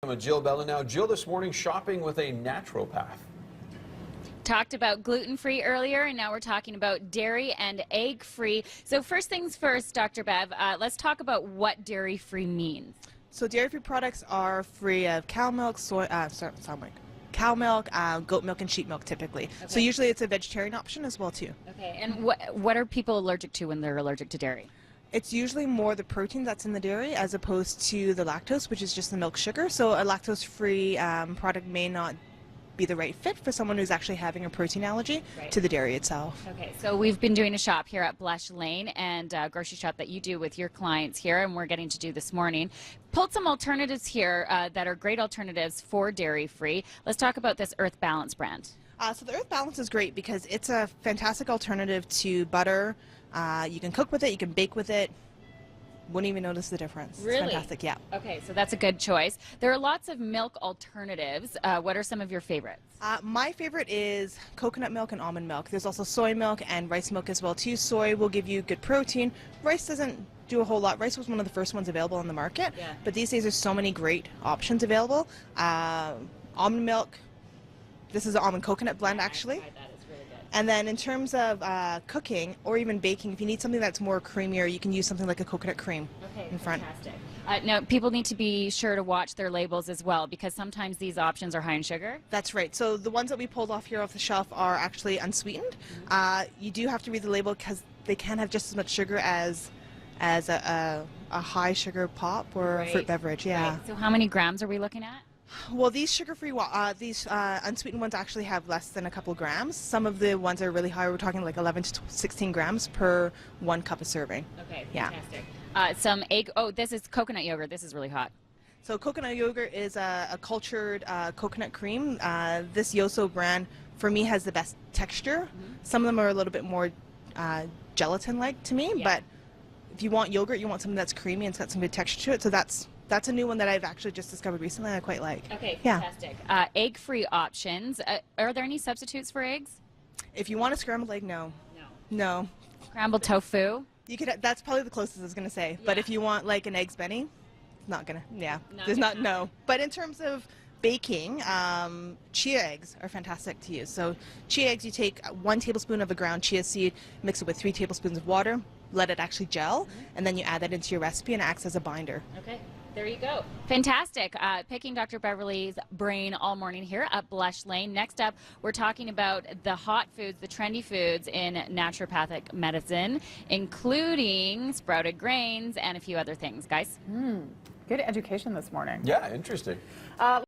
With Jill Bella now. Jill, this morning shopping with a naturopath. Talked about gluten-free earlier, and now we're talking about dairy and egg-free. So first things first, Dr. Bev, let's talk about what dairy-free means. So dairy-free products are free of cow milk, cow milk, goat milk, and sheep milk typically. Okay. So usually it's a vegetarian option as well too. Okay, and what are people allergic to when they're allergic to dairy? It's usually more the protein that's in the dairy as opposed to the lactose, which is just the milk sugar. So a lactose-free product may not be the right fit for someone who's actually having a protein allergy to the dairy itself. Okay, so we've been doing a shop here at Blush Lane and a grocery shop that you do with your clients here, and we're getting to do this morning. Pulled some alternatives here that are great alternatives for dairy-free. Let's talk about this Earth Balance brand. So the Earth Balance is great because it's a fantastic alternative to butter. You can cook with it, you can bake with it. Wouldn't even notice the difference. Really? It's fantastic, yeah. Okay, so that's a good choice. There are lots of milk alternatives. What are some of your favorites? My favorite is coconut milk and almond milk. There's also soy milk and rice milk as well too. Soy will give you good protein. Rice doesn't do a whole lot. Rice was one of the first ones available on the market, but these days there's so many great options available. Almond milk, this is an almond coconut blend actually. And then in terms of cooking or even baking, if you need something that's more creamier, you can use something like a coconut cream in front. Fantastic. Now, people need to be sure to watch their labels as well because sometimes these options are high in sugar. That's right. So the ones that we pulled off here off the shelf are actually unsweetened. You do have to read the label because they can have just as much sugar as a high sugar pop or a fruit beverage. Yeah. Right. So how many grams are we looking at? Well, these sugar-free, unsweetened ones actually have less than a couple grams. Some of the ones are really high. We're talking like 11 to 16 grams per 1 cup of serving. Okay, fantastic. Some egg. Oh, this is coconut yogurt. This is really hot. So coconut yogurt is a cultured coconut cream. This Yoso brand, for me, has the best texture. Some of them are a little bit more gelatin-like to me, but if you want yogurt, you want something that's creamy and it's got some good texture to it. So that's a new one that I've actually just discovered recently and I quite like. Okay, fantastic. Egg-free options. Are there any substitutes for eggs? If you want a scrambled egg, no. No. Scrambled tofu? You could. That's probably the closest I was going to say. But if you want like an eggs Benny, it's not going to, there's not, no. But in terms of baking, chia eggs are fantastic to use. So chia eggs, you take 1 tablespoon of a ground chia seed, mix it with 3 tablespoons of water, let it actually gel, and then you add that into your recipe and it acts as a binder. Okay. There you go. Fantastic. Picking Dr. Beverly's brain all morning here at Blush Lane. Next up, we're talking about the hot foods, the trendy foods in naturopathic medicine, including sprouted grains and a few other things. Guys? Good education this morning. Yeah, interesting.